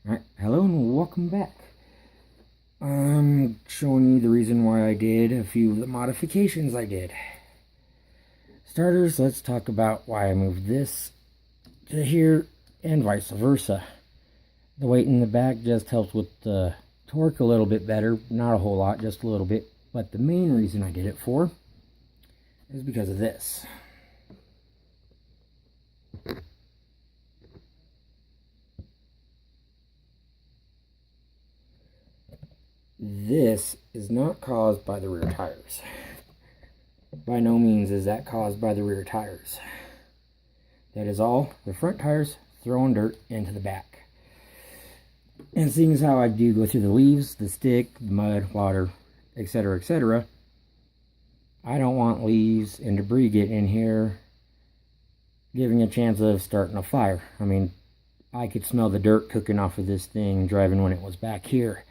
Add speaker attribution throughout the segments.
Speaker 1: Alright, hello and welcome back. I'm showing you the reason why I did a few of the modifications I did. Starters, let's talk about why I moved this to here and vice versa. The weight in the back just helps with the torque a little bit better. Not a whole lot, just a little bit. But the main reason I did it for is because of this. This is not caused by the rear tires. By no means is that caused by the rear tires. That is all the front tires throwing dirt into the back. And seeing as how I do go through the leaves, the stick, the mud, water, etc., etc., I don't want leaves and debris getting in here, giving a chance of starting a fire. I mean, I could smell the dirt cooking off of this thing driving when it was back here.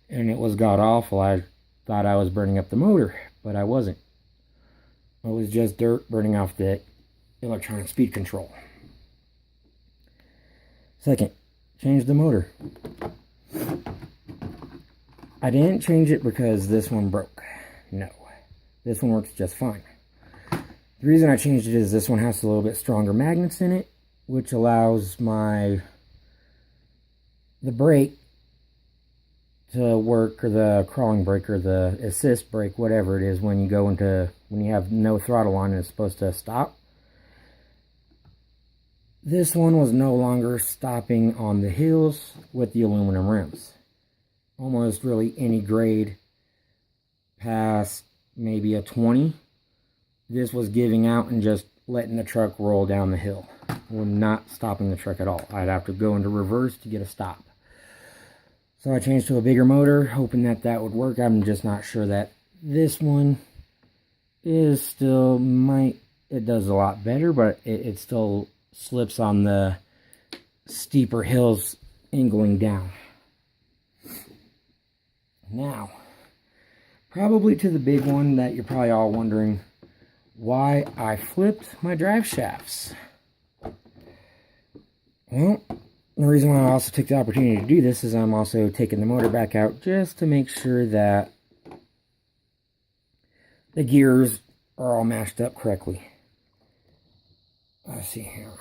Speaker 1: And it was god awful. I thought I was burning up the motor, but I wasn't. It was just dirt burning off the electronic speed control. Second, change the motor. I didn't change it because this one broke. No, this one works just fine. The reason I changed it is this one has a little bit stronger magnets in it, which allows the brake to work, or the crawling brake, or the assist brake, whatever it is, when you have no throttle on and it's supposed to stop. This one was no longer stopping on the hills with the aluminum rims. Almost really any grade past maybe a 20, this was giving out and just letting the truck roll down the hill. We're not stopping the truck at all. I'd have to go into reverse to get a stop. So I changed to a bigger motor, hoping that would work. I'm just not sure that this one is still it does a lot better, but it still slips on the steeper hills angling down. Now, probably to the big one that you're probably all wondering why I flipped my drive shafts. Well, the reason why I also took the opportunity to do this is I'm also taking the motor back out just to make sure that the gears are all matched up correctly. Let's see here.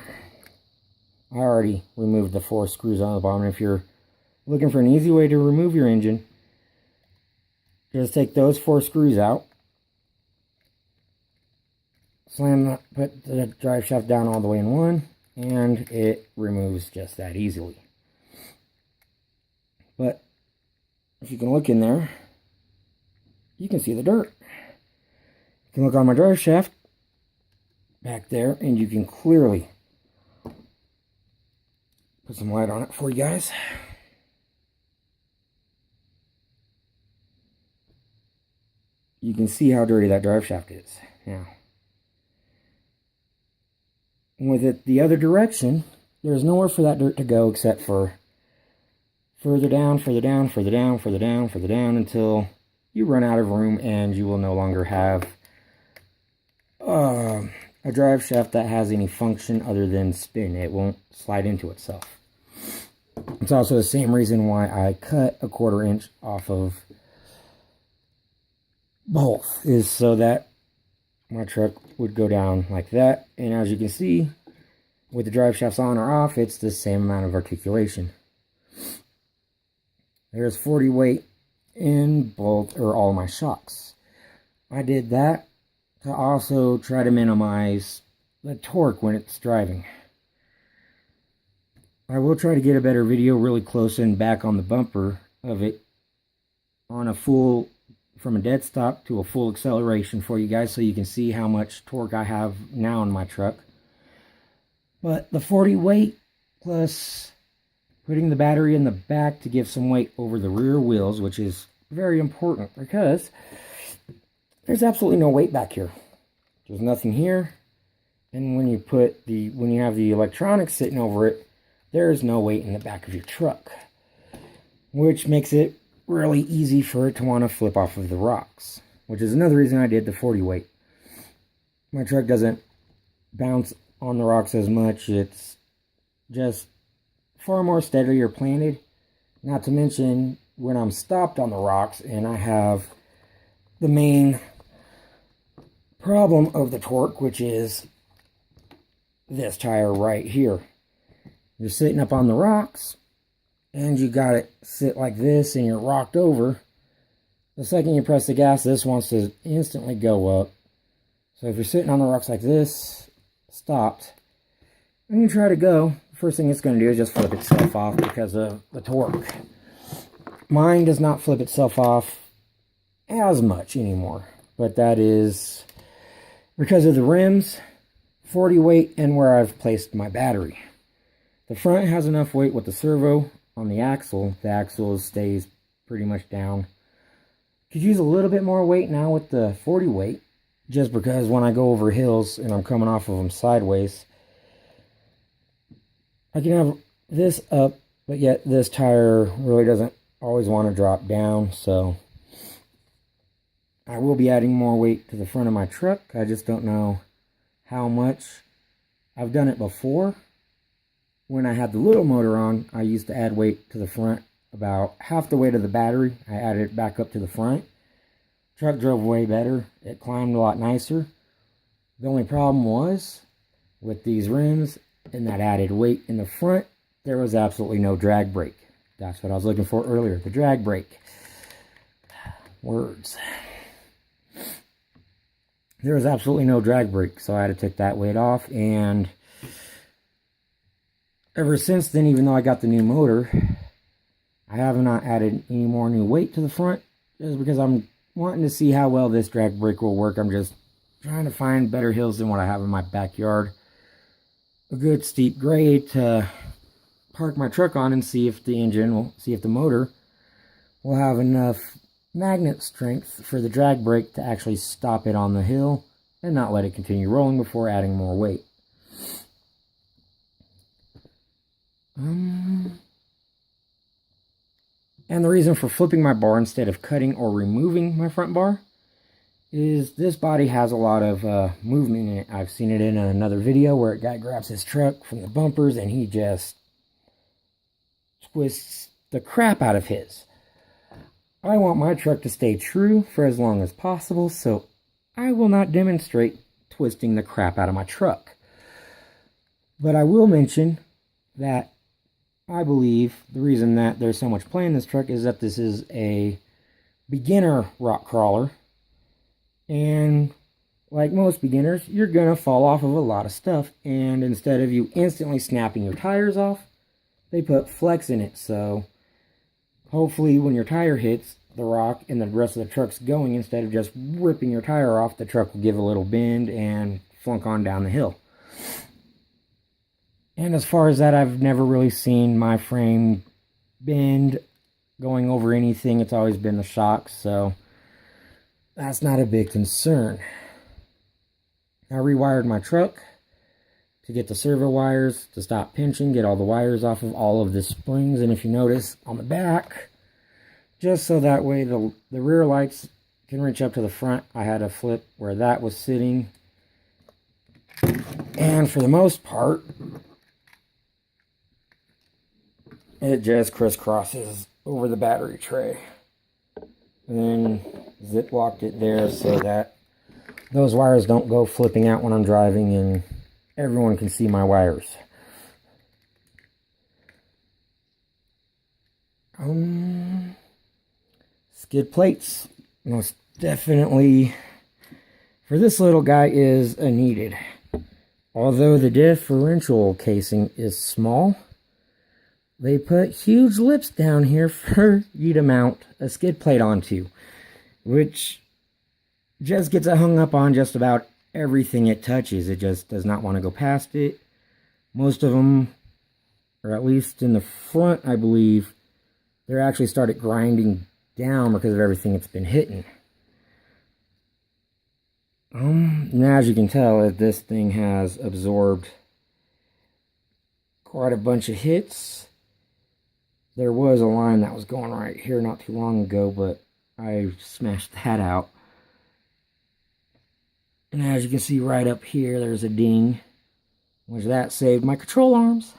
Speaker 1: I already removed the 4 screws on the bottom. If you're looking for an easy way to remove your engine, just take those 4 screws out. Put the drive shaft down all the way in one, and it removes just that easily. But if you can look in there, you can see the dirt. You can look on my drive shaft back there, and you can clearly put some light on it for you guys. You can see how dirty that drive shaft is now. With it the other direction, there's nowhere for that dirt to go except for further down, further down, further down, further down, further down, until you run out of room and you will no longer have a drive shaft that has any function other than spin. It won't slide into itself. It's also the same reason why I cut a 1/4 inch off of both, is so that my truck would go down like that. And as you can see, with the drive shafts on or off, it's the same amount of articulation. There's 40 weight in both or all my shocks. I did that to also try to minimize the torque when it's driving. I will try to get a better video really close and back on the bumper of it on a full, from a dead stop to a full acceleration for you guys, so you can see how much torque I have now in my truck. But the 40 weight plus putting the battery in the back to give some weight over the rear wheels, which is very important because there's absolutely no weight back here. There's nothing here. And when you have the electronics sitting over it, there's no weight in the back of your truck, which makes it really easy for it to want to flip off of the rocks, which is another reason I did the 40 weight. My truck doesn't bounce on the rocks as much. It's just far more steadier planted, Not to mention when I'm stopped on the rocks and I have the main problem of the torque, which is this tire right here. You're sitting up on the rocks and you got it sit like this and you're rocked over. The second you press the gas, this wants to instantly go up. So if you're sitting on the rocks like this, stopped, and you try to go, the first thing it's going to do is just flip itself off because of the torque. Mine does not flip itself off as much anymore, but that is because of the rims, 40 weight, and where I've placed my battery. The front has enough weight with the servo. On the axle stays pretty much down. Could use a little bit more weight now with the 40 weight, just because when I go over hills and I'm coming off of them sideways, I can have this up, but yet this tire really doesn't always want to drop down, so I will be adding more weight to the front of my truck. I just don't know how much. I've done it before. When I had the little motor on, I used to add weight to the front, about half the weight of the battery. I added it back up to the front. Truck drove way better. It climbed a lot nicer. The only problem was with these rims and that added weight in the front, there was absolutely no drag brake. That's what I was looking for earlier, the drag brake. Words. There was absolutely no drag brake, so I had to take that weight off, and ever since then, even though I got the new motor, I have not added any more new weight to the front, just because I'm wanting to see how well this drag brake will work. I'm just trying to find better hills than what I have in my backyard. A good steep grade to park my truck on and see if the motor will have enough magnet strength for the drag brake to actually stop it on the hill and not let it continue rolling before adding more weight. And the reason for flipping my bar instead of cutting or removing my front bar is this body has a lot of movement in it. I've seen it in another video where a guy grabs his truck from the bumpers and he just twists the crap out of his. I want my truck to stay true for as long as possible, so I will not demonstrate twisting the crap out of my truck. But I will mention that I believe the reason that there's so much play in this truck is that this is a beginner rock crawler. And like most beginners, you're going to fall off of a lot of stuff. And instead of you instantly snapping your tires off, they put flex in it. So hopefully when your tire hits the rock and the rest of the truck's going, instead of just ripping your tire off, the truck will give a little bend and flunk on down the hill. And as far as that, I've never really seen my frame bend going over anything. It's always been the shocks, so that's not a big concern. I rewired my truck to get the servo wires to stop pinching, get all the wires off of all of the springs. And if you notice on the back, just so that way the rear lights can reach up to the front, I had to flip where that was sitting. And for the most part, it just crisscrosses over the battery tray. And then zip locked it there so that those wires don't go flipping out when I'm driving and everyone can see my wires. Skid plates, most definitely for this little guy, is a needed. Although the differential casing is small, they put huge lips down here for you to mount a skid plate onto, which just gets it hung up on just about everything it touches. It just does not want to go past it. Most of them, or at least in the front, I believe, they're actually started grinding down because of everything it's been hitting. Now as you can tell, this thing has absorbed quite a bunch of hits. There was a line that was going right here not too long ago, but I smashed that out. And as you can see right up here, there's a ding, which that saved my control arms.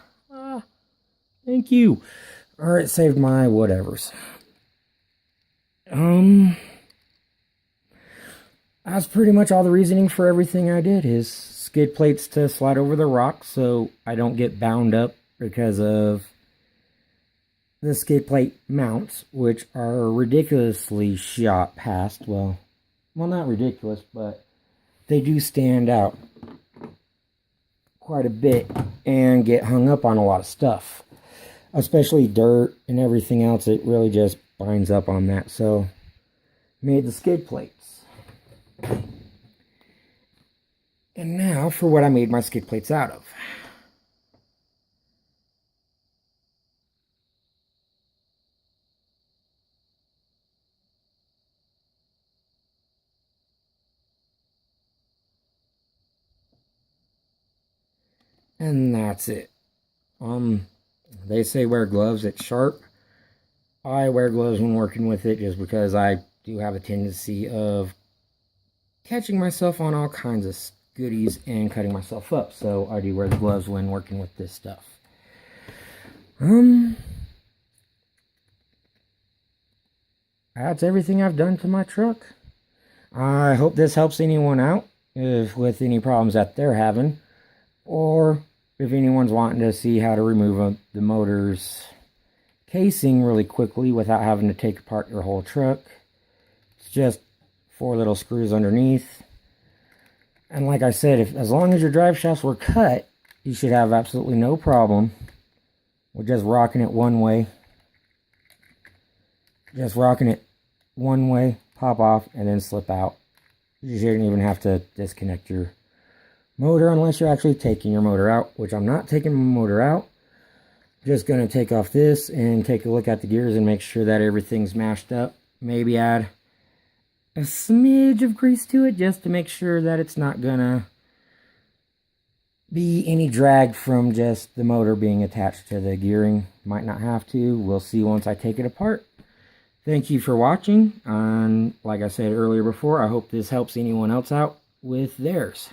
Speaker 1: Thank you. or it saved my whatevers. That's pretty much all the reasoning for everything I did, is skid plates to slide over the rocks so I don't get bound up because of the skid plate mounts, which are ridiculously shot past. Well, not ridiculous, but they do stand out quite a bit and get hung up on a lot of stuff, especially dirt and everything else. It really just binds up on that. So made the skid plates. And now for what I made my skid plates out of. And that's it. They say wear gloves, it's sharp. I wear gloves when working with it just because I do have a tendency of catching myself on all kinds of goodies and cutting myself up. So I do wear the gloves when working with this stuff. That's everything I've done to my truck. I hope this helps anyone out with any problems that they're having, or if anyone's wanting to see how to remove the motor's casing really quickly without having to take apart your whole truck. It's just 4 little screws underneath. And like I said, as long as your drive shafts were cut, you should have absolutely no problem with just rocking it one way. Just rocking it one way, pop off, and then slip out. You shouldn't even have to disconnect your motor unless you're actually taking your motor out, which I'm not taking my motor out. Just going to take off this and take a look at the gears and make sure that everything's mashed up. Maybe add a smidge of grease to it just to make sure that it's not going to be any drag from just the motor being attached to the gearing. Might not have to. We'll see once I take it apart. Thank you for watching. And like I said earlier before, I hope this helps anyone else out with theirs.